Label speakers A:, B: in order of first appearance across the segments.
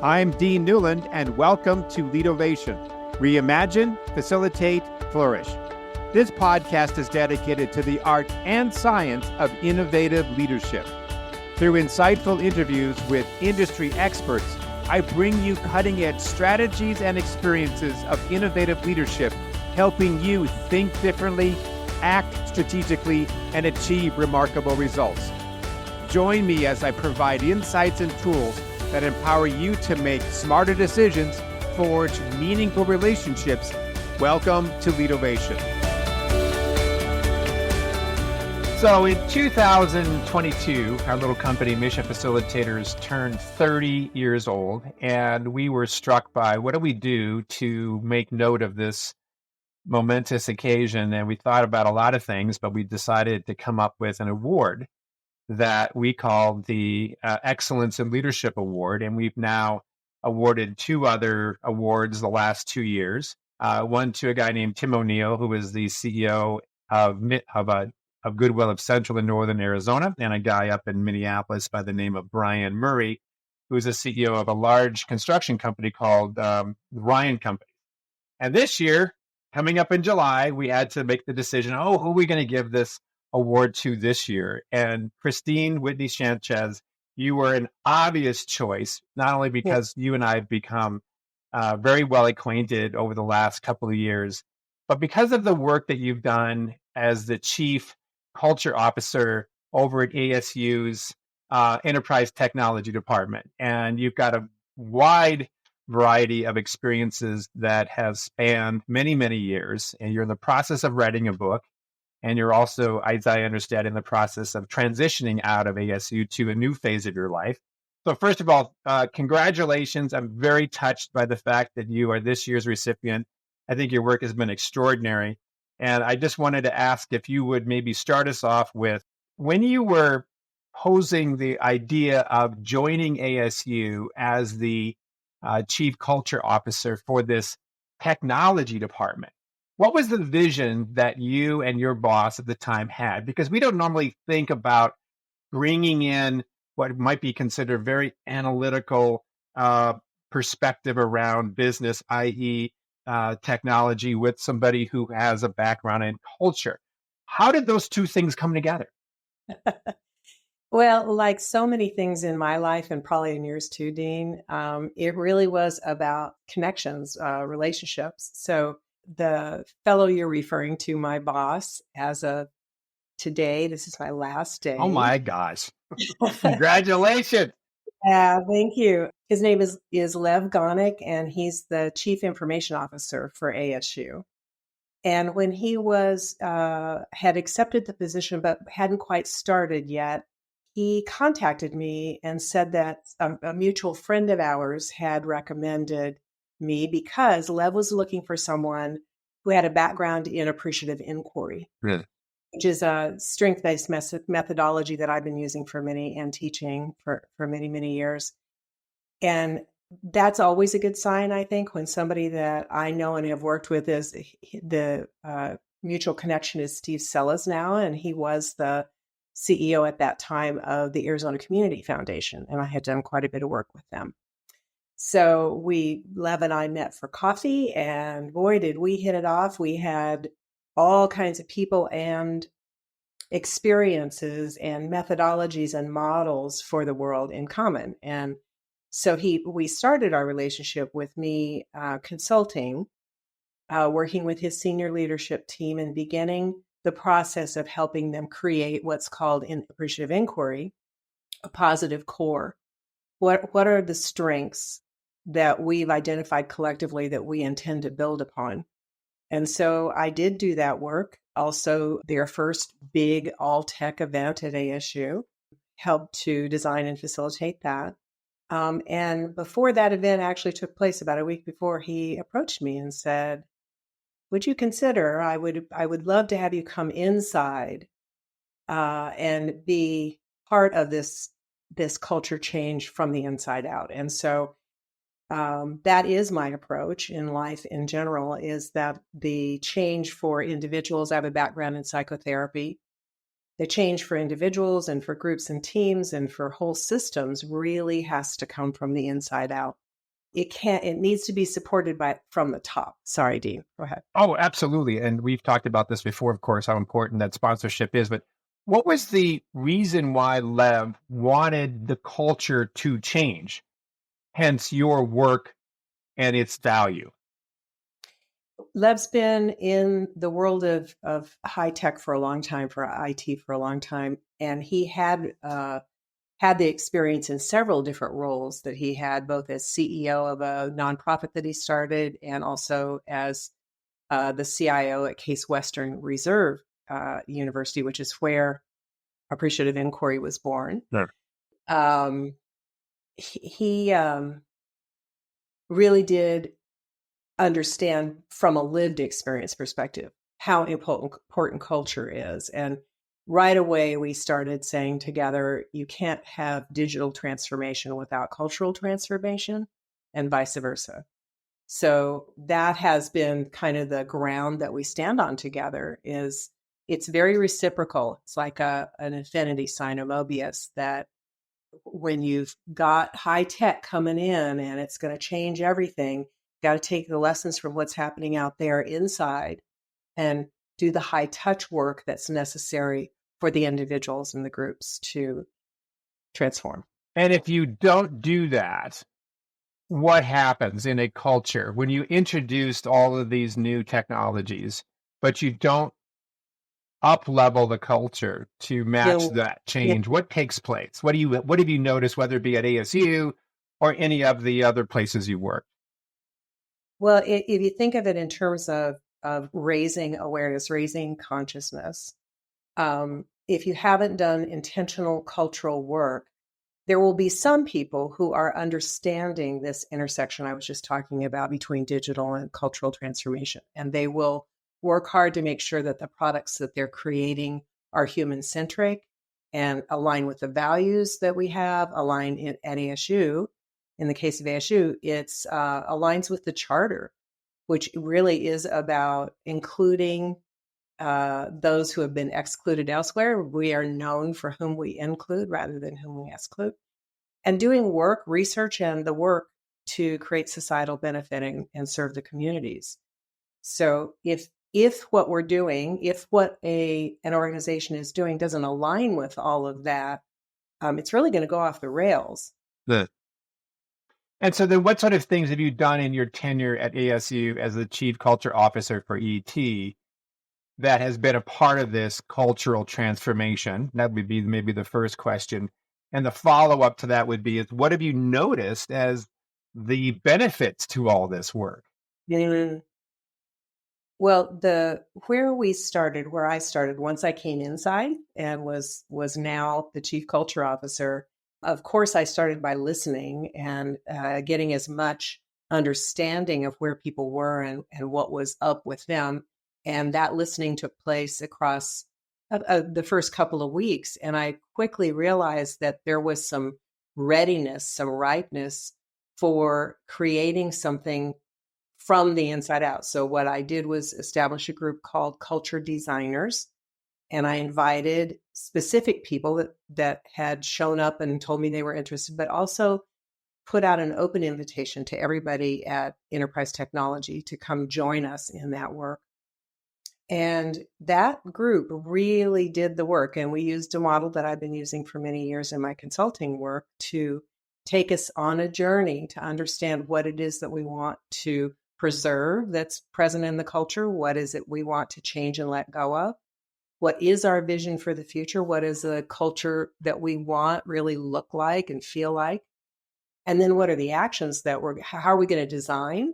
A: I'm Dean Newland, and welcome to Leadovation. Reimagine, facilitate, flourish. This podcast is dedicated to the art and science of innovative leadership. Through insightful interviews with industry experts, I bring you cutting-edge strategies and experiences of innovative leadership, helping you think differently, act strategically, and achieve remarkable results. Join me as I provide insights and tools that empower you to make smarter decisions, forge meaningful relationships. Welcome to Leadovation. So in 2022, our little company, Mission Facilitators, turned 30 years old, and we were struck by what do we do to make note of this momentous occasion? And we thought about a lot of things, but we decided to come up with an award that we called the Excellence in Leadership Award. And we've now awarded two other awards the last 2 years. One to a guy named Tim O'Neill, who is the CEO of Goodwill of Central and Northern Arizona, and a guy up in Minneapolis by the name of Brian Murray, who is the CEO of a large construction company called Ryan Company. And this year, coming up in July, we had to make the decision, who are we going to give this award to this year? And Whitney Sanchez, you were an obvious choice, not only because you and I have become very well acquainted over the last couple of years, but because of the work that you've done as the Chief Culture Officer over at ASU's Enterprise Technology Department. And you've got a wide variety of experiences that have spanned many, many years. And you're in the process of writing a book. And you're also, as I understand, in the process of transitioning out of ASU to a new phase of your life. So first of all, congratulations. I'm very touched by the fact that you are this year's recipient. I think your work has been extraordinary. And I just wanted to ask if you would maybe start us off with, when you were posing the idea of joining ASU as the Chief Culture Officer for this technology department, what was the vision that you and your boss at the time had? Because we don't normally think about bringing in what might be considered very analytical perspective around business, i.e., technology, with somebody who has a background in culture. How did those two things come together?
B: Well, like so many things in my life, and probably in yours too, Dean, it really was about connections, relationships. So the fellow you're referring to, my boss, as of today, this is my last day.
A: Oh my gosh. Congratulations.
B: Thank you. His name is Lev Gonick, and he's the Chief Information Officer for ASU. And when he had accepted the position, but hadn't quite started yet, he contacted me and said that a mutual friend of ours had recommended me because Lev was looking for someone who had a background in appreciative inquiry,
A: Really?
B: Which is a strength-based methodology that I've been using and teaching for many, many years. And that's always a good sign, I think, when somebody that I know and have worked with is the mutual connection is Steve Sellas now, and he was the CEO at that time of the Arizona Community Foundation, and I had done quite a bit of work with them. So Lev and I met for coffee, and boy, did we hit it off. We had all kinds of people and experiences and methodologies and models for the world in common. And so we started our relationship with me consulting, working with his senior leadership team and beginning the process of helping them create what's called in appreciative inquiry, a positive core. What are the strengths that we've identified collectively that we intend to build upon? And so I did do that work. Also, their first big all-tech event at ASU, helped to design and facilitate that. And before that event actually took place, about a week before, he approached me and said, would you consider, I would love to have you come inside and be part of this culture change from the inside out. And so that is my approach in life in general, is that the change for individuals, I have a background in psychotherapy, the change for individuals and for groups and teams and for whole systems really has to come from the inside out. it needs to be supported from the top. Sorry, Dean, go ahead.
A: Oh, absolutely. And we've talked about this before, of course, how important that sponsorship is. But what was the reason why Lev wanted the culture to change? Hence your work and its value.
B: Lev's been in the world of high tech for a long time, for IT for a long time, and he had the experience in several different roles that he had, both as CEO of a nonprofit that he started and also as the CIO at Case Western Reserve University, which is where Appreciative Inquiry was born.
A: Sure.
B: Um, he really did understand from a lived experience perspective how important culture is. And right away, we started saying together, you can't have digital transformation without cultural transformation and vice versa. So that has been kind of the ground that we stand on together. Is it's very reciprocal. It's like an infinity sign of Mobius, that when you've got high tech coming in and it's going to change everything, got to take the lessons from what's happening out there inside and do the high touch work that's necessary for the individuals and the groups to transform.
A: And if you don't do that, what happens in a culture when you introduced all of these new technologies, but you don't up level the culture to match
B: You
A: that
B: know,
A: change? What takes place? What have you noticed, whether it be at ASU or any of the other places you work?
B: well, if you think of it in terms of raising awareness, raising consciousness, if you haven't done intentional cultural work, there will be some people who are understanding this intersection I was just talking about between digital and cultural transformation, and they will work hard to make sure that the products that they're creating are human centric and align with the values that we have, at ASU. In the case of ASU, it's aligns with the charter, which really is about including those who have been excluded elsewhere. We are known for whom we include rather than whom we exclude, and doing work, research, and the work to create societal benefit and serve the communities. So if what we're doing, if what an organization is doing doesn't align with all of that, it's really going to go off the rails.
A: The And so then what sort of things have you done in your tenure at ASU as the chief culture officer for ET that has been a part of this cultural transformation? That would be maybe the first question. And the follow-up to that would be is what have you noticed as the benefits to all this work?
B: Mm. Well, the where I started once I came inside and was now the chief culture officer. Of course, I started by listening and getting as much understanding of where people were and what was up with them. And that listening took place across the first couple of weeks. And I quickly realized that there was some readiness, some ripeness for creating something from the inside out. So what I did was establish a group called Culture Designers, and I invited specific people that had shown up and told me they were interested, but also put out an open invitation to everybody at Enterprise Technology to come join us in that work. And that group really did the work. And we used a model that I've been using for many years in my consulting work to take us on a journey to understand what it is that we want to preserve that's present in the culture. What is it we want to change and let go of? What is our vision for the future? What does the culture that we want really look like and feel like? And then what are the actions how are we going to design?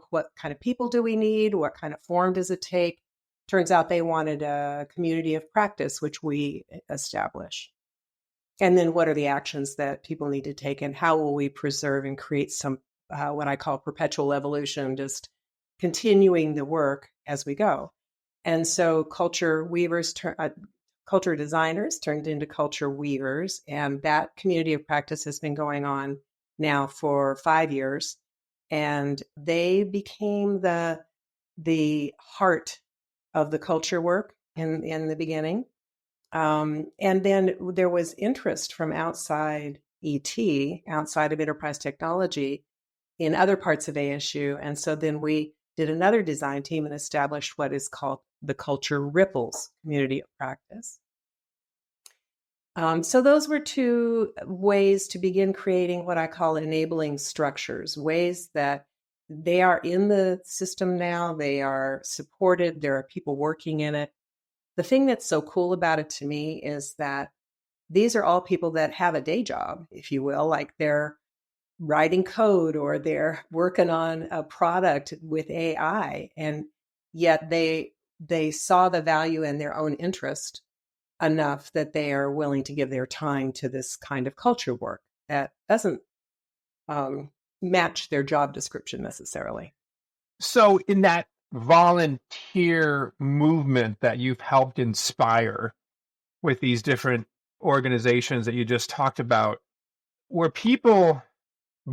B: What kind of people do we need? What kind of form does it take? Turns out they wanted a community of practice, which we establish. And then what are the actions that people need to take, and how will we preserve and create some, what I call perpetual evolution, just continuing the work as we go. And so culture designers turned into culture weavers, and that community of practice has been going on now for 5 years. And they became the heart of the culture work in the beginning. And then there was interest from outside ET, outside of enterprise technology, in other parts of ASU. And so then we did another design team and established what is called the Culture Ripples community of practice. So those were two ways to begin creating what I call enabling structures, ways that they are in the system now, they are supported, there are people working in it. The thing that's so cool about it to me is that these are all people that have a day job, if you will, like they're writing code or they're working on a product with AI, and yet they saw the value in their own interest enough that they are willing to give their time to this kind of culture work that doesn't match their job description necessarily.
A: So, in that volunteer movement that you've helped inspire with these different organizations that you just talked about, were people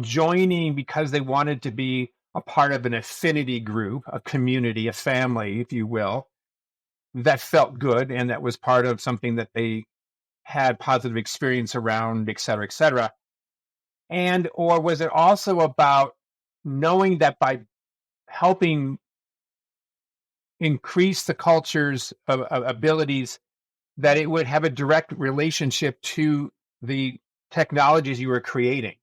A: joining because they wanted to be a part of an affinity group, a community, a family, if you will, that felt good and that was part of something that they had positive experience around, et cetera, et cetera? And, or was it also about knowing that by helping increase the culture's abilities, that it would have a direct relationship to the technologies you were creating?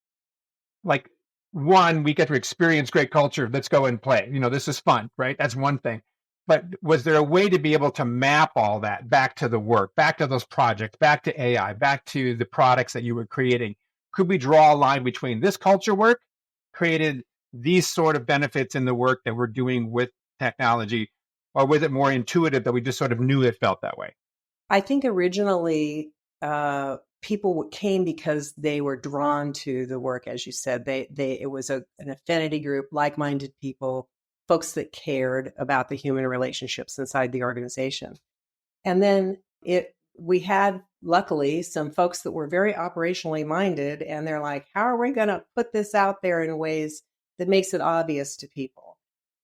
A: Like, one, we get to experience great culture. Let's go and play. This is fun, right? That's one thing. But was there a way to be able to map all that back to the work, back to those projects, back to AI, back to the products that you were creating? Could we draw a line between this culture work created these sort of benefits in the work that we're doing with technology? Or was it more intuitive that we just sort of knew it felt that way?
B: I think originally people came because they were drawn to the work, as you said. It was an affinity group, like-minded people, folks that cared about the human relationships inside the organization. And then we had, luckily, some folks that were very operationally minded, and they're like, how are we going to put this out there in ways that makes it obvious to people?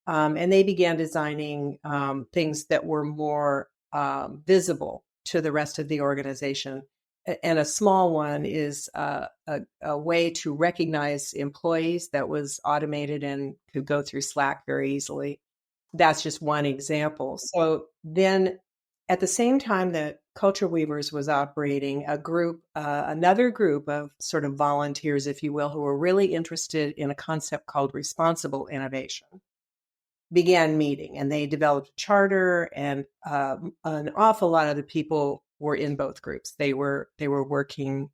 B: And they began designing things that were more visible to the rest of the organization. And a small one is a way to recognize employees that was automated and could go through Slack very easily. That's just one example. So then at the same time that Culture Weavers was operating, another group of sort of volunteers, if you will, who were really interested in a concept called responsible innovation, began meeting, and they developed a charter, and an awful lot of the people were in both groups. They were working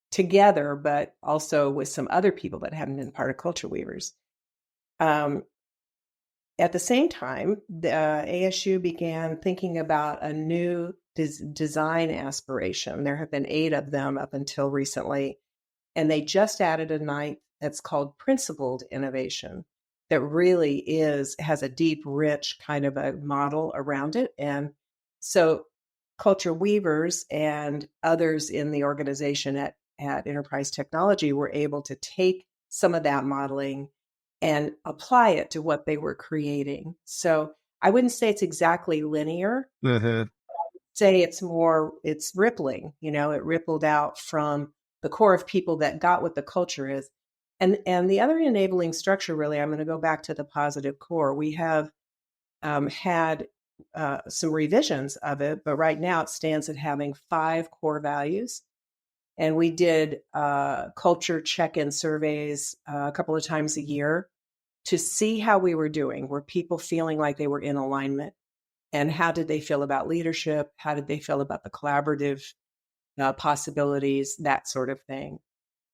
B: together, but also with some other people that hadn't been part of Culture Weavers. At the same time, the ASU began thinking about a new design aspiration. There have been 8 of them up until recently, and they just added a 9th that's called principled innovation, that really has a deep, rich kind of a model around it. And so Culture Weavers and others in the organization at Enterprise Technology were able to take some of that modeling and apply it to what they were creating. So I wouldn't say it's exactly linear.
A: Mm-hmm.
B: Say it's rippling, it rippled out from the core of people that got what the culture is. And the other enabling structure, really, I'm going to go back to the positive core. We have had some revisions of it, but right now it stands at having 5 core values. And we did culture check-in surveys a couple of times a year to see how we were doing. Were people feeling like they were in alignment? And how did they feel about leadership? How did they feel about the collaborative possibilities, that sort of thing?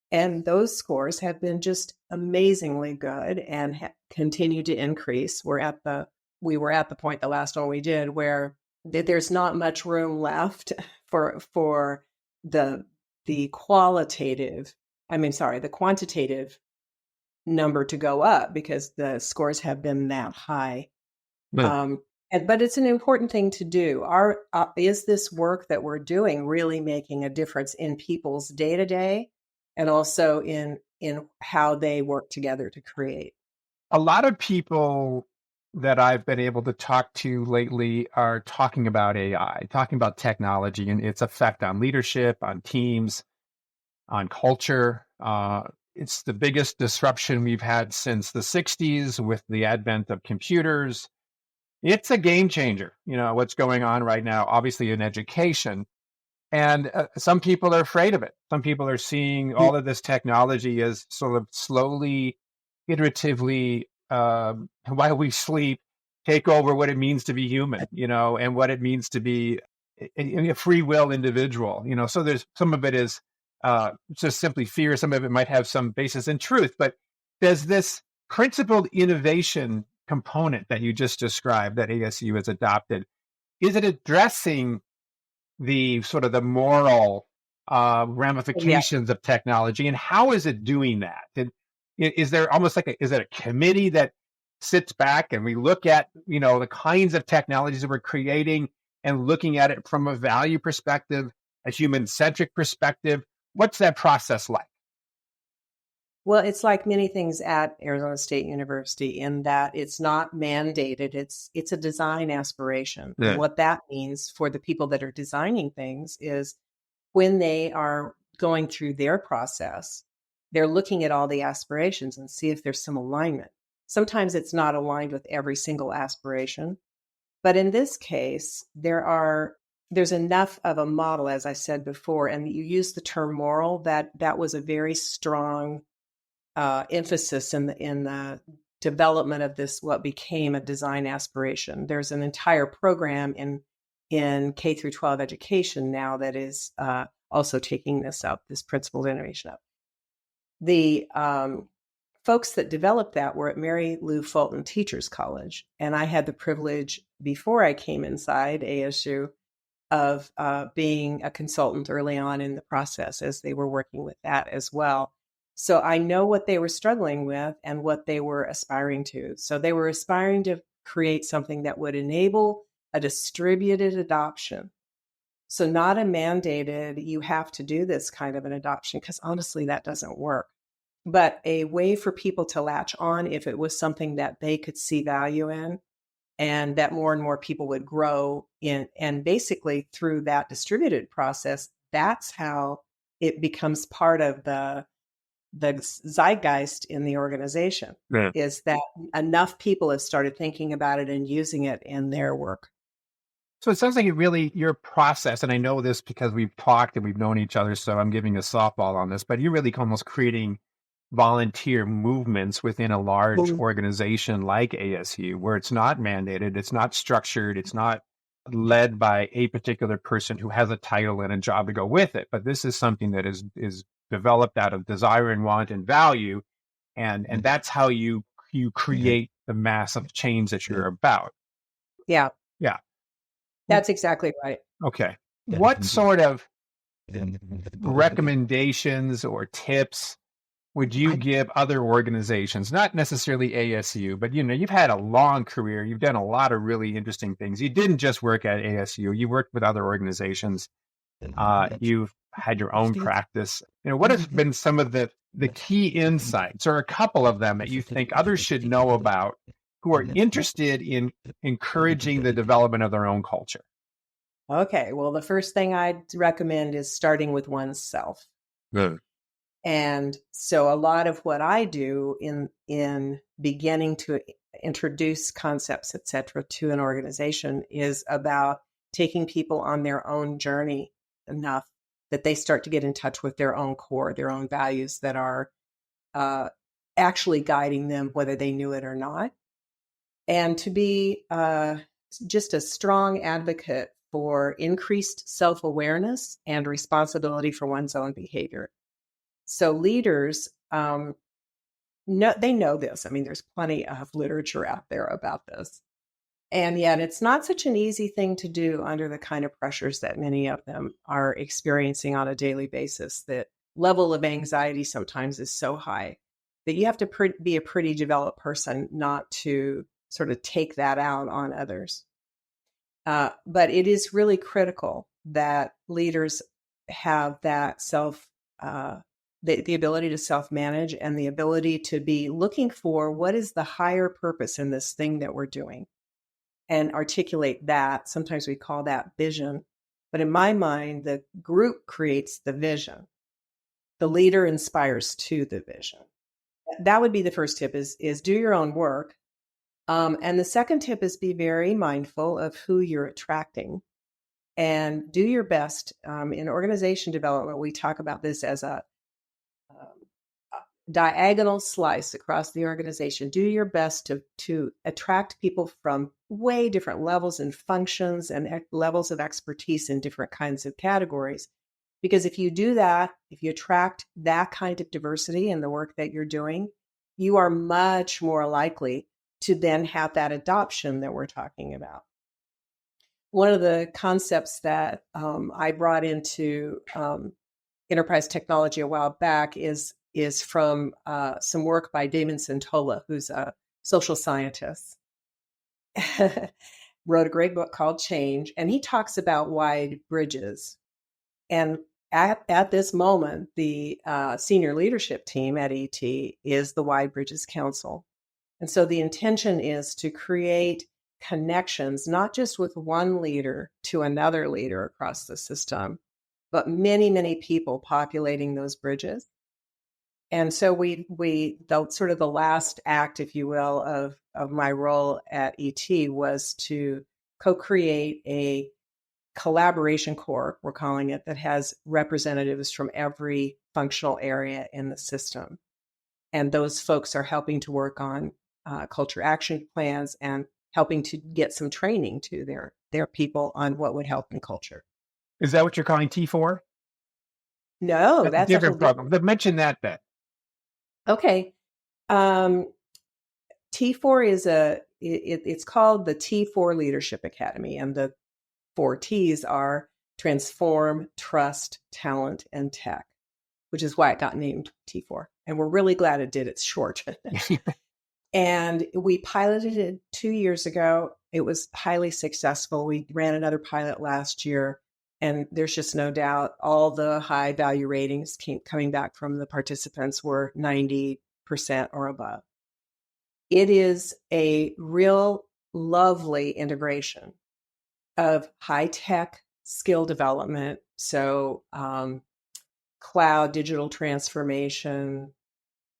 B: And those scores have been just amazingly good and continue to increase. We were at the point, the last one we did, where there's not much room left for the quantitative number to go up, because the scores have been that high. But it's an important thing to do. Is this work that we're doing really making a difference in people's day-to-day, and also in how they work together to create?
A: A lot of people that I've been able to talk to lately are talking about AI, talking about technology and its effect on leadership, on teams, on culture. It's the biggest disruption we've had since the 60s with the advent of computers. It's a game changer, what's going on right now, obviously in education. And some people are afraid of it. Some people are seeing all of this technology as sort of slowly, iteratively, while we sleep, take over what it means to be human, and what it means to be a free will individual, So there's some of it is just simply fear. Some of it might have some basis in truth. But there's this principled innovation component that you just described that ASU has adopted. Is it addressing the sort of the moral
B: Yeah.
A: ramifications of technology, and how is it doing that? Is there almost like is it a committee that sits back and we look at the kinds of technologies that we're creating and looking at it from a value perspective, a human-centric perspective? What's that process like?
B: Well, it's like many things at Arizona State University in that it's not mandated. It's a design aspiration. And
A: Yeah.
B: what that means for the people that are designing things is when they are going through their process, they're looking at all the aspirations and see if there's some alignment. Sometimes it's not aligned with every single aspiration, but in this case, there's enough of a model, as I said before, and you use the term moral. That was a very strong emphasis in the development of this, what became a design aspiration. There's an entire program in K through 12 education now that is also taking this principle of innovation up. The folks that developed that were at Mary Lou Fulton Teachers College, and I had the privilege before I came inside ASU of being a consultant early on in the process as they were working with that as well. So I know what they were struggling with and what they were aspiring to. So they were aspiring to create something that would enable a distributed adoption. So not a mandated, you have to do this kind of an adoption, because honestly, that doesn't work. But a way for people to latch on if it was something that they could see value in, and that more and more people would grow in. And basically through that distributed process, that's how it becomes part of the zeitgeist in the organization,
A: Yeah.
B: is that enough people have started thinking about it and using it in their work.
A: So it sounds like your process, and I know this because we've talked and we've known each other, so I'm giving a softball on this, but you're really almost creating volunteer movements within a large organization like ASU, where it's not mandated, it's not structured, it's not led by a particular person who has a title and a job to go with it. But this is something that is developed out of desire and want and value, and that's how you create the massive change that you're about.
B: Yeah,
A: Yeah.
B: that's exactly right.
A: Okay. What sort of recommendations or tips would you give other organizations, not necessarily ASU, but you've had a long career, you've done a lot of really interesting things. You didn't just work at ASU, you worked with other organizations. You've had your own practice. What has been some of the key insights, or a couple of them, that you think others should know about who are interested in encouraging the development of their own culture?
B: Okay, well, the first thing I'd recommend is starting with oneself.
A: Good.
B: And so a lot of what I do in beginning to introduce concepts, et cetera, to an organization is about taking people on their own journey enough that they start to get in touch with their own core, their own values that are actually guiding them, whether they knew it or not. And to be just a strong advocate for increased self-awareness and responsibility for one's own behavior. So leaders, they know this. I mean, there's plenty of literature out there about this. And yet it's not such an easy thing to do under the kind of pressures that many of them are experiencing on a daily basis. The level of anxiety sometimes is so high that you have to be a pretty developed person not to sort of take that out on others. But it is really critical that leaders have that the ability to self-manage and the ability to be looking for what is the higher purpose in this thing that we're doing and articulate that. Sometimes we call that vision. But in my mind, the group creates the vision. The leader inspires to the vision. That would be the first tip is do your own work. And the second tip is be very mindful of who you're attracting and do your best. In organization development, we talk about this as um, a diagonal slice across the organization. Do your best to attract people from way different levels and functions and levels of expertise in different kinds of categories. Because if you do that, if you attract that kind of diversity in the work that you're doing, you are much more likely to then have that adoption that we're talking about. One of the concepts that I brought into enterprise technology a while back is from some work by Damon Centola, who's a social scientist. Wrote a great book called Change, and he talks about wide bridges. And at this moment, the senior leadership team at ET is the Wide Bridges Council. And so the intention is to create connections, not just with one leader to another leader across the system, but many, many people populating those bridges. And so the sort of the last act, if you will, of my role at ET was to co-create a collaboration core, we're calling it, that has representatives from every functional area in the system. And those folks are helping to work on culture action plans and helping to get some training to their people on what would help in culture.
A: Is that what you're calling T4?
B: No,
A: That's a
B: that's a
A: different program. But mention that bit.
B: Okay. T4 is it's called the T4 Leadership Academy, and the 4 T's are transform, trust, talent, and tech, which is why it got named T4. And we're really glad it did. It's short. And we piloted it 2 years ago. It was highly successful. We ran another pilot last year, and there's just no doubt all the high value ratings coming back from the participants were 90% or above. It is a real lovely integration of high tech skill development. So, cloud, digital transformation,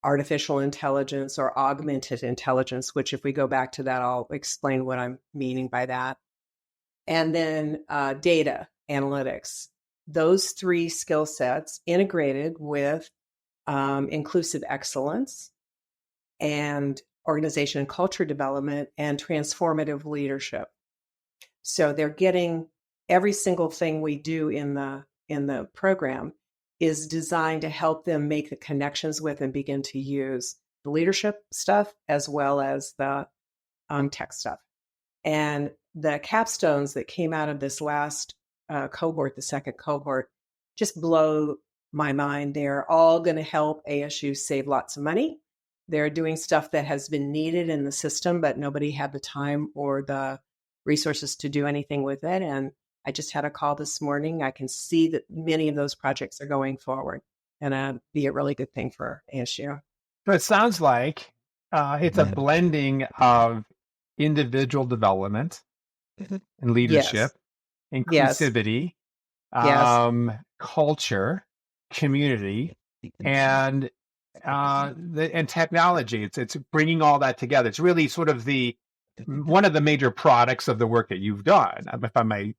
B: artificial intelligence or augmented intelligence, which if we go back to that, I'll explain what I'm meaning by that. And then data analytics. Those 3 skill sets integrated with inclusive excellence and organization and culture development and transformative leadership. So they're getting every single thing we do in the program is designed to help them make the connections with and begin to use the leadership stuff as well as the tech stuff. And the capstones that came out of this last cohort, the second cohort, just blow my mind. They're all going to help ASU save lots of money. They're doing stuff that has been needed in the system, but nobody had the time or the resources to do anything with it. And I just had a call this morning. I can see that many of those projects are going forward and be a really good thing for ASU.
A: So it sounds like it's a blending of individual development and leadership,
B: Yes.
A: inclusivity,
B: Yes.
A: culture, community, and and technology. It's bringing all that together. It's really sort of one of the major products of the work that you've done, if I may,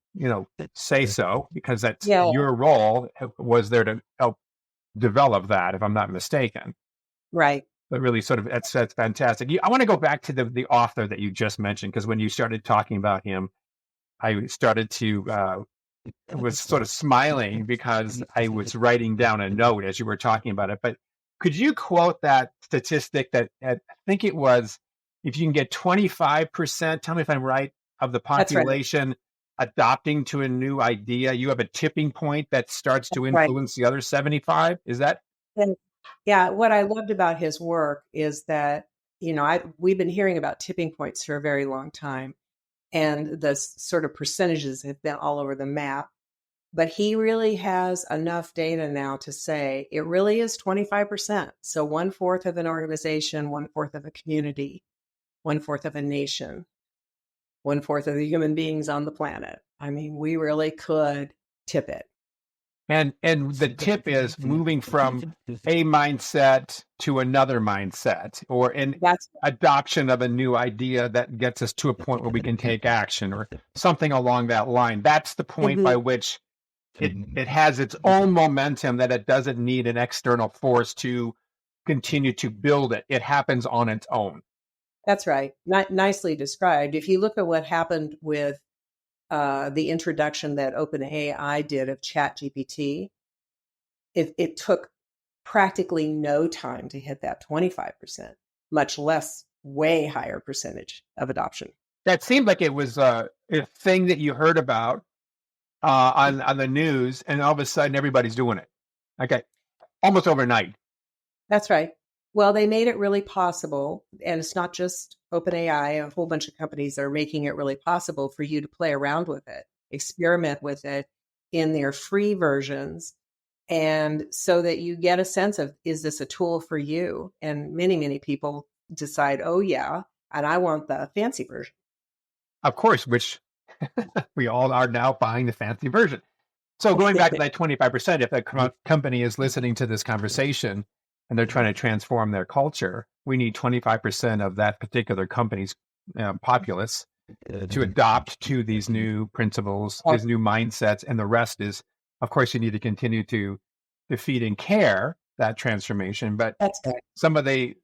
A: say so, because that's your role was there to help develop that, if I'm not mistaken.
B: Right.
A: But really sort of, that's fantastic. I want to go back to the author that you just mentioned, because when you started talking about him, I started to, was sort of smiling because I was writing down a note as you were talking about it. But could you quote that statistic that I think it was, if you can get 25%, tell me if I'm right, of the population adopting to a new idea, you have a tipping point that starts to influence the other 75? Is that?
B: Yeah. What I loved about his work is that, we've been hearing about tipping points for a very long time, and the sort of percentages have been all over the map. But he really has enough data now to say it really is 25%. So 1/4 of an organization, 1/4 of a community, 1/4 of a nation, 1/4 of the human beings on the planet. I mean, we really could tip it.
A: And the tip is moving from a mindset to another mindset, or an
B: That's
A: adoption of a new idea that gets us to a point where we can take action, or something along that line. That's the point by
B: Mhm.
A: which it has its own momentum, that it doesn't need an external force to continue to build it. It happens on its own.
B: That's right. Nicely described. If you look at what happened with the introduction that OpenAI did of ChatGPT, it took practically no time to hit that 25%, much less way higher percentage of adoption.
A: That seemed like it was a thing that you heard about on the news, and all of a sudden everybody's doing it. Okay, almost overnight.
B: That's right. Well, they made it really possible, and it's not just OpenAI, a whole bunch of companies are making it really possible for you to play around with it, experiment with it in their free versions, and so that you get a sense of, is this a tool for you? And many people decide, oh yeah, and I want the fancy version.
A: Of course, which we all are now buying the fancy version. So going back to that 25%, if a company is listening to this conversation and they're trying to transform their culture, we need 25% of that particular company's populace to adopt to these new principles, these new mindsets. And the rest is, of course, you need to continue to feed and care that transformation. But
B: That's right.
A: some of the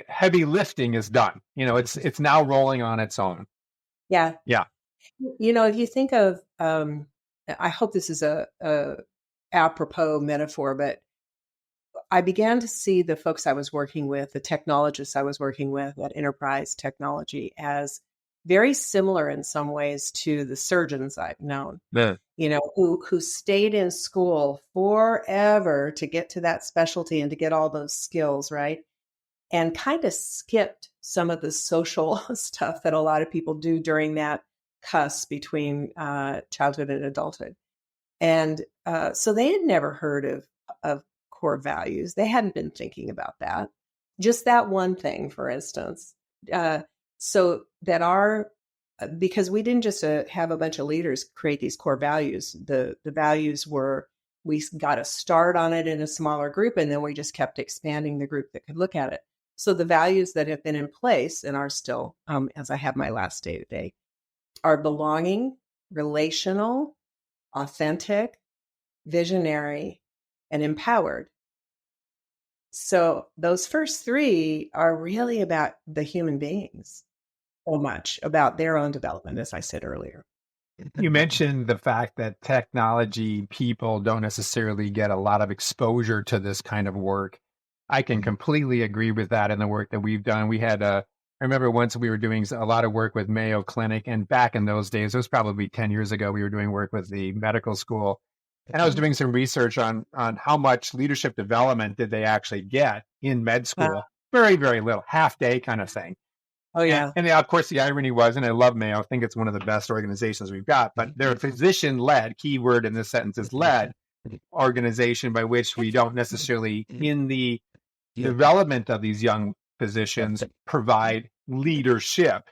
A: heavy lifting is done. It's now rolling on its own.
B: Yeah.
A: Yeah.
B: If you think of, I hope this is a apropos metaphor, but I began to see the folks I was working with, the technologists I was working with at Enterprise Technology, as very similar in some ways to the surgeons I've known,
A: The,
B: who stayed in school forever to get to that specialty and to get all those skills, right? And kind of skipped some of the social stuff that a lot of people do during that cusp between childhood and adulthood. And so they had never heard of core values. They hadn't been thinking about that. Just that one thing, for instance. Uh, so that because we didn't just have a bunch of leaders create these core values. The values were, we got a start on it in a smaller group, and then we just kept expanding the group that could look at it. So the values that have been in place and are still, as I have my last day today, are belonging, relational, authentic, visionary, and empowered. So those first three are really about the human beings, so much about their own development, as I said earlier.
A: You mentioned the fact that technology people don't necessarily get a lot of exposure to this kind of work. I can completely agree with that in the work that we've done. I remember once we were doing a lot of work with Mayo Clinic, and back in those days, it was probably 10 years ago, we were doing work with the medical school. And I was doing some research on how much leadership development did they actually get in med school. Very, very little, half day kind of thing.
B: Oh, yeah.
A: And of course, the irony was, and I love Mayo, I think it's one of the best organizations we've got, but they're a physician-led, keyword in this sentence is led, organization, by which we don't necessarily, in the development of these young physicians, provide leadership.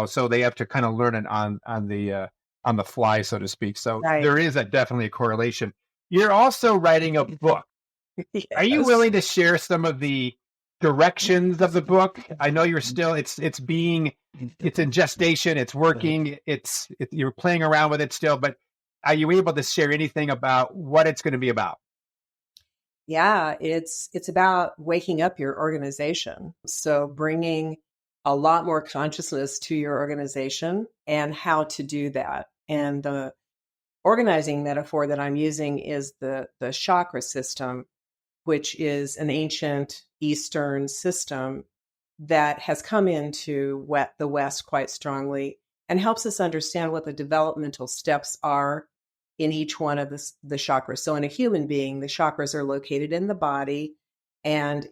A: So they have to kind of learn it on the fly, so to speak. So
B: Right.
A: there is definitely a correlation. You're also writing a book. Are you
B: Yes.
A: willing to share some of the directions of the book? I know you're still, it's in gestation, it's working, you're playing around with it still, but are you able to share anything about what it's going to be about?
B: Yeah, it's about waking up your organization. So bringing a lot more consciousness to your organization and how to do that. And the organizing metaphor that I'm using is the chakra system, which is an ancient Eastern system that has come into the West quite strongly and helps us understand what the developmental steps are in each one of the chakras. So in a human being, the chakras are located in the body, and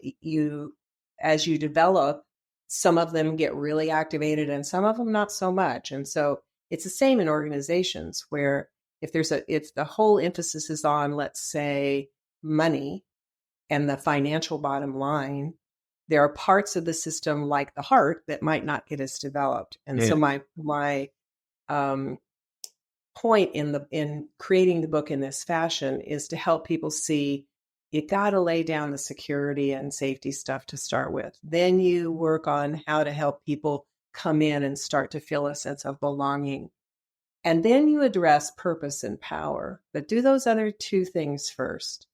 B: as you develop, some of them get really activated and some of them not so much. And so it's the same in organizations, where if the whole emphasis is on, let's say, money and the financial bottom line, there are parts of the system like the heart that might not get as developed. And so my point in creating the book in this fashion is to help people see you got to lay down the security and safety stuff to start with. Then you work on how to help people come in and start to feel a sense of belonging. And then you address purpose and power, but do those other two things first.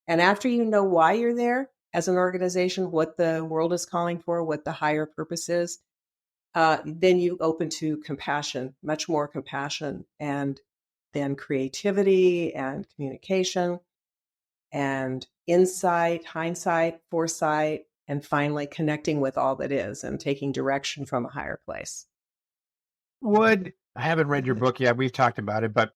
B: And after you know why you're there as an organization, what the world is calling for, what the higher purpose is, then you open to compassion, much more compassion, and then creativity and communication and insight, hindsight, foresight, and finally connecting with all that is and taking direction from a higher place.
A: I haven't read your book yet. We've talked about it, but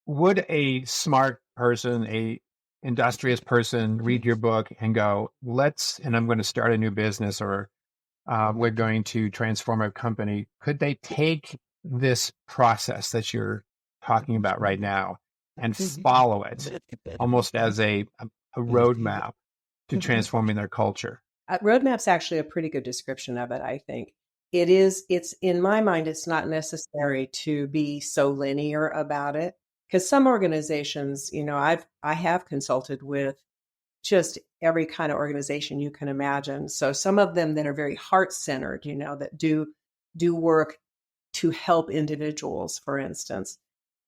A: would a smart person, a industrious person read your book and go, and I'm going to start a new business, or we're going to transform our company. Could they take this process that you're talking about right now and follow it almost as a roadmap to transforming their culture?
B: Roadmap's actually a pretty good description of it, I think. It's in my mind, it's not necessary to be so linear about it. Because some organizations, I have consulted with just every kind of organization you can imagine. So some of them that are very heart-centered, that do work to help individuals, for instance,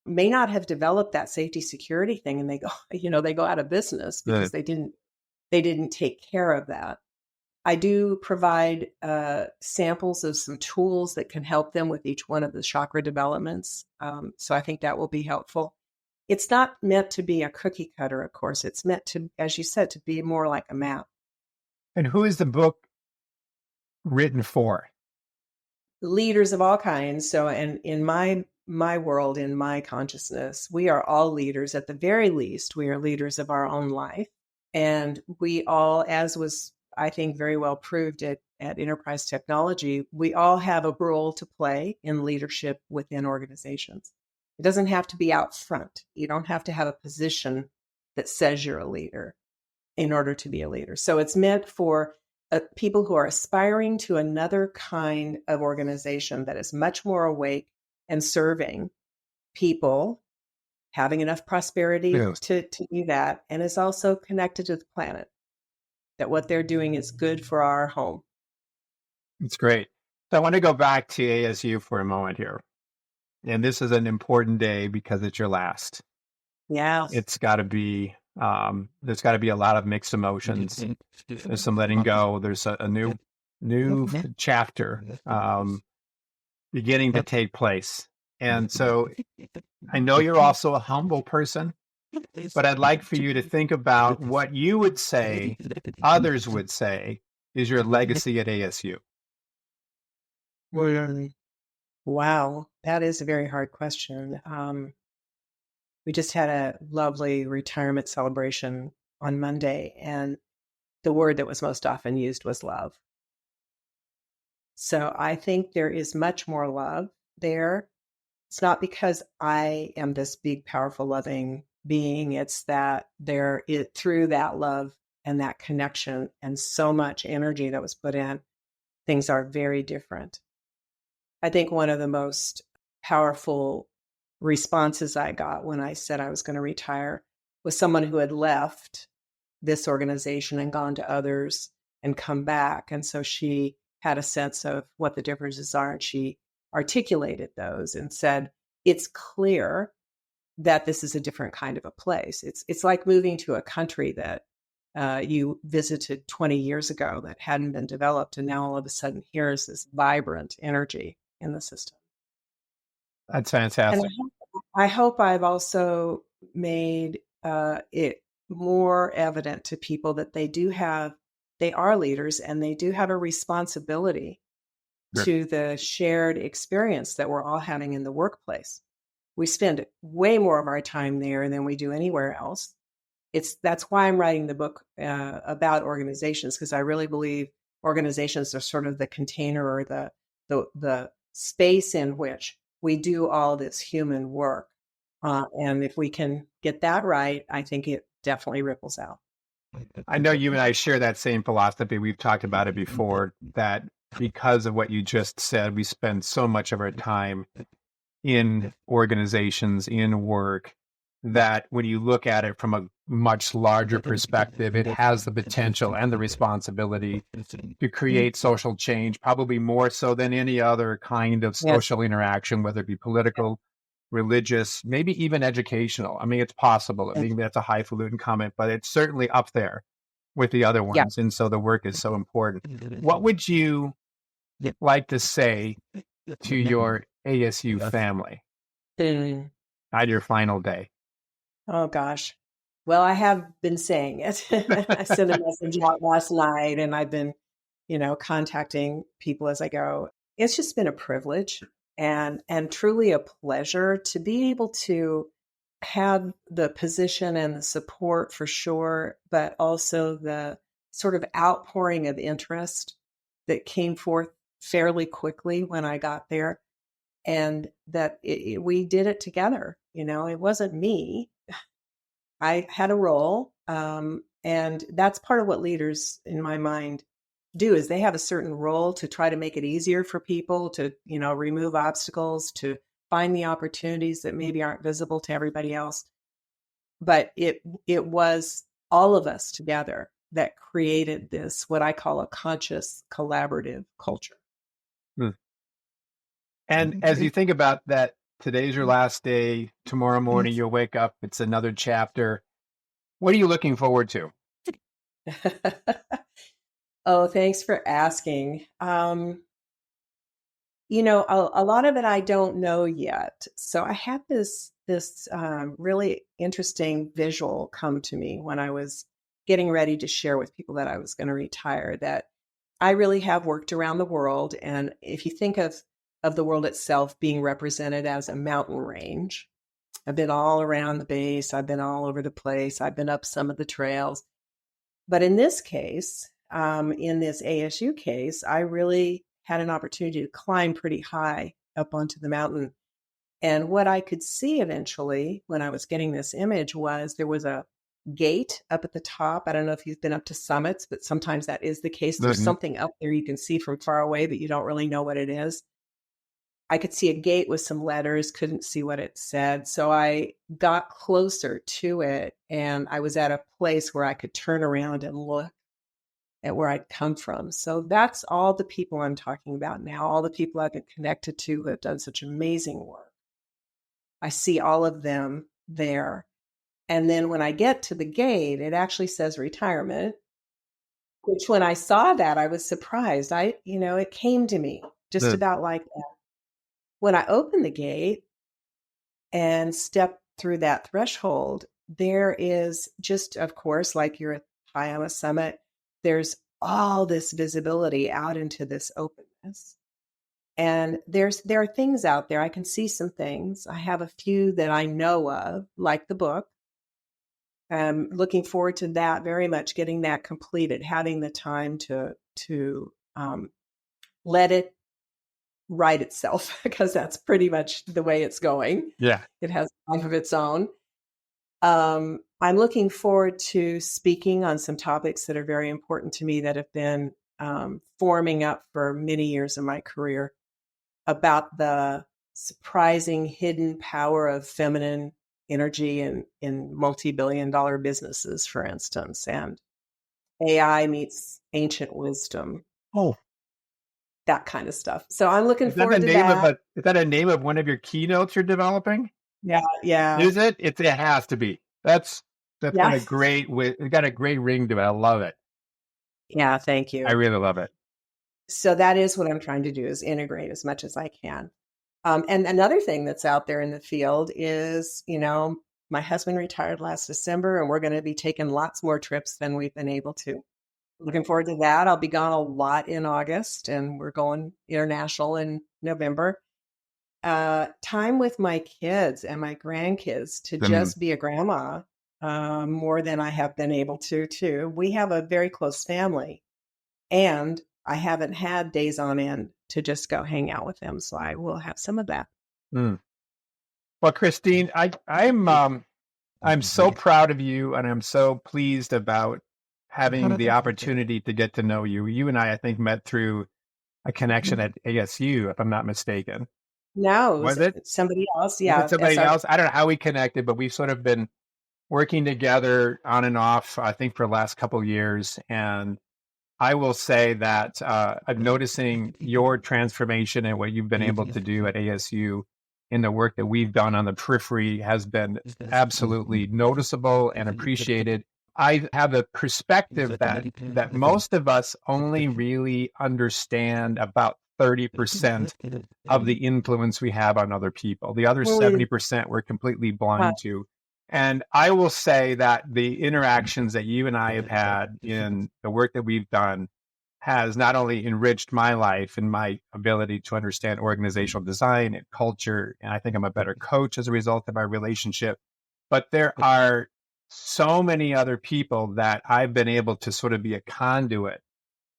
B: may not have developed that safety security thing, and they go out of business because they didn't take care of that. I do provide samples of some tools that can help them with each one of the chakra developments. So I think that will be helpful. It's not meant to be a cookie cutter, of course. It's meant to, as you said, to be more like a map.
A: And who is the book written for?
B: Leaders of all kinds. So, and in my world, in my consciousness, we are all leaders. At the very least, we are leaders of our own life. And we all, as was, I think, very well proved at Enterprise Technology, we all have a role to play in leadership within organizations. It doesn't have to be out front. You don't have to have a position that says you're a leader in order to be a leader. So it's meant for people who are aspiring to another kind of organization that is much more awake and serving people, having enough prosperity to do that, and is also connected to the planet, that what they're doing is good for our home.
A: It's great. So I want to go back to ASU for a moment here. And this is an important day because it's your last.
B: Yeah.
A: It's got to be, there's got to be a lot of mixed emotions. There's some letting go. There's a new chapter beginning to take place. And so I know you're also a humble person, but I'd like for you to think about what you would say, others would say, is your legacy at ASU.
B: Wow, that is a very hard question. We just had a lovely retirement celebration on Monday, and the word that was most often used was love. So I think there is much more love there. It's not because I am this big, powerful, loving being. It's that through that love and that connection and so much energy that was put in, things are very different. I think one of the most powerful responses I got when I said I was going to retire was someone who had left this organization and gone to others and come back. And so she had a sense of what the differences are, and she articulated those and said, it's clear that this is a different kind of a place. It's like moving to a country that you visited 20 years ago that hadn't been developed, and now all of a sudden here's this vibrant energy in the system.
A: That's fantastic.
B: And I hope I've also made it more evident to people that they are leaders, and they do have a responsibility to the shared experience that we're all having in the workplace. We spend way more of our time there than we do anywhere else. That's why I'm writing the book about organizations, because I really believe organizations are sort of the container or the space in which we do all this human work. And if we can get that right, I think it definitely ripples out.
A: I know you and I share that same philosophy. We've talked about it before, that because of what you just said, we spend so much of our time in organizations, in work, that when you look at it from a much larger perspective, it has the potential and the responsibility to create social change, probably more so than any other kind of
B: Yes.
A: social interaction, whether it be political, religious, maybe even educational. I mean, it's possible. I mean, that's a highfalutin comment, but it's certainly up there with the other
B: Yeah.
A: ones. And so the work is so important. What would you like to say to your ASU family
B: Mm.
A: on your final day?
B: Oh gosh. Well, I have been saying it. I sent a message out last night and I've been, contacting people as I go. It's just been a privilege and truly a pleasure to be able to have the position and the support for sure, but also the sort of outpouring of interest that came forth fairly quickly when I got there, and that we did it together. It wasn't me. I had a role, and that's part of what leaders, in my mind, do is they have a certain role to try to make it easier for people to, remove obstacles, to find the opportunities that maybe aren't visible to everybody else. But it was all of us together that created this, what I call a conscious collaborative culture.
A: Hmm. And as you think about that, today's your last day. Tomorrow morning, you'll wake up. It's another chapter. What are you looking forward to?
B: Oh, thanks for asking. A lot of it I don't know yet. So I had this really interesting visual come to me when I was getting ready to share with people that I was going to retire. That I really have worked around the world, and if you think of the world itself being represented as a mountain range, I've been all around the base. I've been all over the place. I've been up some of the trails. But in this case, in this ASU case, I really had an opportunity to climb pretty high up onto the mountain. And what I could see eventually when I was getting this image was there was a gate up at the top. I don't know if you've been up to summits, but sometimes that is the case. There's
A: Mhm.
B: something up there you can see from far away, but you don't really know what it is. I could see a gate with some letters, couldn't see what it said. So I got closer to it and I was at a place where I could turn around and look at where I'd come from. So that's all the people I'm talking about now, all the people I've been connected to who have done such amazing work. I see all of them there. And then when I get to the gate, it actually says retirement, which when I saw that, I was surprised. It came to me just
A: The-
B: about like that. When I opened the gate and stepped through that threshold, there is just, of course, like you're high on a summit, there's all this visibility out into this openness. And there are things out there. I can see some things. I have a few that I know of, like the book. I'm looking forward to that very much, getting that completed, having the time to let it write itself, because that's pretty much the way it's going.
A: yeah.
B: It has a life of its own. I'm looking forward to speaking on some topics that are very important to me that have been forming up for many years of my career, about the surprising hidden power of feminine energy in multi-billion-dollar businesses, for instance, and AI meets ancient wisdom,
A: Oh,
B: that kind of stuff. So I'm looking
A: is that the
B: forward to
A: name of
B: that.
A: is that a name of one of your keynotes you're developing?
B: Yeah, yeah,
A: Is it? It has to be. That's got
B: yeah,
A: a it got a great ring to it. I love it.
B: yeah. Thank
A: I
B: you.
A: really love it.
B: So that is what I'm trying to do, is integrate as much as I can. And another thing that's out there in the field is, my husband retired last December, and we're going to be taking lots more trips than we've been able to. Looking forward to that. I'll be gone a lot in August, and we're going international in November. Time with my kids and my grandkids to
A: Mm,
B: just be a grandma, more than I have been able to, too. We have a very close family, and I haven't had days on end to just go hang out with them. So I will have some of that.
A: mm. Well, Christine, I'm so proud of you, and I'm so pleased about having the opportunity to get to know you. You and I think, met through a connection at ASU, if I'm not mistaken.
B: No, it
A: Was
B: was
A: it?
B: somebody else.
A: Was it
B: Yeah,
A: somebody else? I don't know how we connected, but we've sort of been working together on and off, I think, for the last couple of years. And I will say that I'm noticing your transformation and what you've been able to do at ASU in the work that we've done on the periphery has been absolutely noticeable and appreciated. I have a perspective that most of us only really understand about 30% of the influence we have on other people. The other
B: really,
A: 70% we're completely
B: uh,
A: blind to. And I will say that the interactions that you and I have had in the work that we've done has not only enriched my life and my ability to understand organizational design and culture, and I think I'm a better coach as a result of our relationship, but there are so many other people that I've been able to sort of be a conduit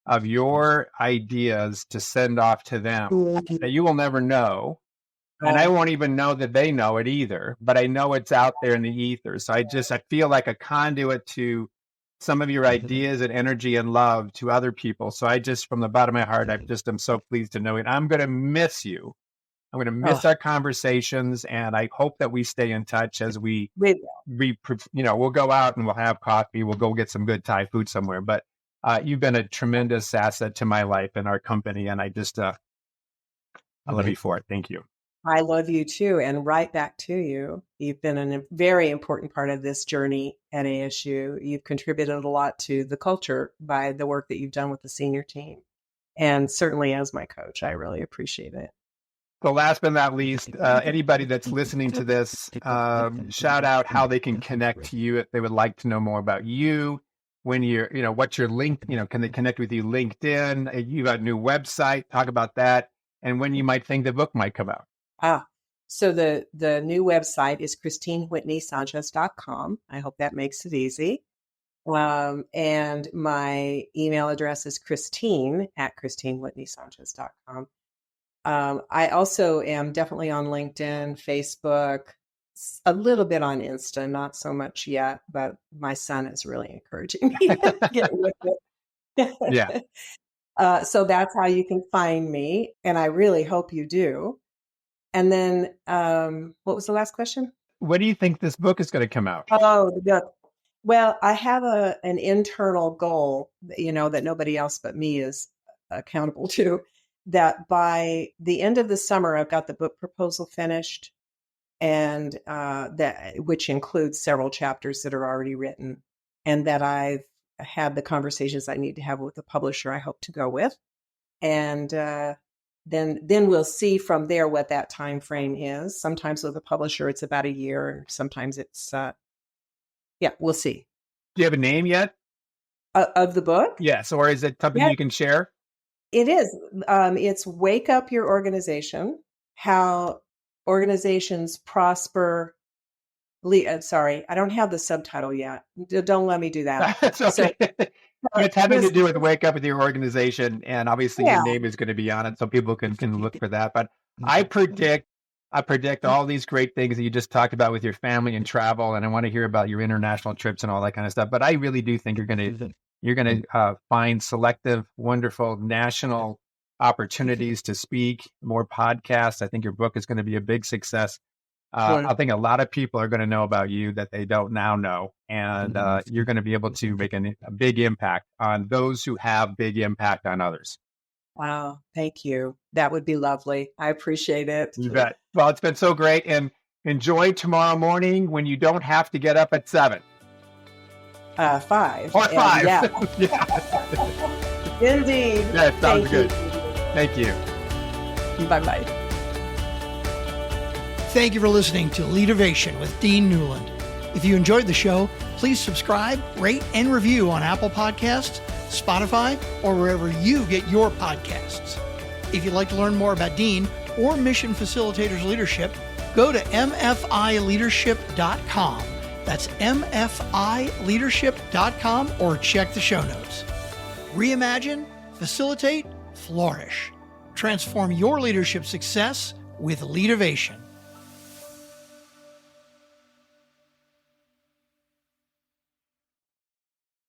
A: of your ideas to send off to them that you will never know. And I
B: uh,
A: won't even know that they know it either, but I know it's out there in the ether. So I feel like a conduit to some of your ideas and energy and love to other people. So I just, from the bottom of my heart, am so pleased to know it. I'm going to miss you. I'm going to miss
B: oh,
A: our conversations, and I hope that we stay in touch as
B: with
A: we'll go out and we'll have coffee. We'll go get some good Thai food somewhere. But you've been a tremendous asset to my life and our company, and I love you for it. Thank you.
B: I love you too, and right back to you. You've been a very important part of this journey at ASU. You've contributed a lot to the culture by the work that you've done with the senior team. And certainly as my coach, I really appreciate it.
A: So last but not least, anybody that's listening to this, shout out how they can connect to you if they would like to know more about you. When what's your link? Can they connect with you? LinkedIn? You got a new website. Talk about that, and when you might think the book might come out.
B: So the new website is ChristineWhitneySanchez.com. I hope that makes it easy. And my email address is Christine@ChristineWhitneySanchez.com. I also am definitely on LinkedIn, Facebook, a little bit on Insta, not so much yet, but my son is really encouraging me to get with
A: Yeah.
B: it. So that's how you can find me. And I really hope you do. And then, what was the last question?
A: When do you think this book is going to come out?
B: Oh, the book. Well, I have an internal goal, that nobody else but me is accountable to, that by the end of the summer, I've got the book proposal finished, and which includes several chapters that are already written, and that I've had the conversations I need to have with the publisher I hope to go with. And then we'll see from there what that time frame is. Sometimes with a publisher, it's about a year, and sometimes it's we'll see.
A: Do you have a name yet?
B: Of the book?
A: Yes, or is it something
B: Yeah,
A: you can share?
B: it is. It's Wake Up Your Organization: How Organizations Prosper. Sorry, I don't have the subtitle yet. Don't let me do that.
A: That's
B: So,
A: okay. It's having to do with wake up with your organization, and obviously your
B: yeah.
A: name is going to be on it, so people can look for that. But I predict all these great things that you just talked about with your family and travel, and I want to hear about your international trips and all that kind of stuff. But I really do think you're going to find selective, wonderful national opportunities to speak, more podcasts. I think your book is going to be a big success. I think a lot of people are going to know about you that they don't now know. And you're going to be able to make a big impact on those who have big impact on others.
B: Wow. Thank you. That would be lovely. I appreciate it.
A: You bet. Well, it's been so great. And enjoy tomorrow morning when you don't have to get up at 7.
B: 5.
A: Or 5.
B: Yeah.
A: Yeah.
B: Indeed.
A: That sounds good. Thank you.
B: Bye-bye.
C: Thank you for listening to Leadervation with Dean Newland. If you enjoyed the show, please subscribe, rate, and review on Apple Podcasts, Spotify, or wherever you get your podcasts. If you'd like to learn more about Dean or Mission Facilitators Leadership, go to mfileadership.com. That's mfileadership.com, or check the show notes. Reimagine, facilitate, flourish. Transform your leadership success with Leadervation.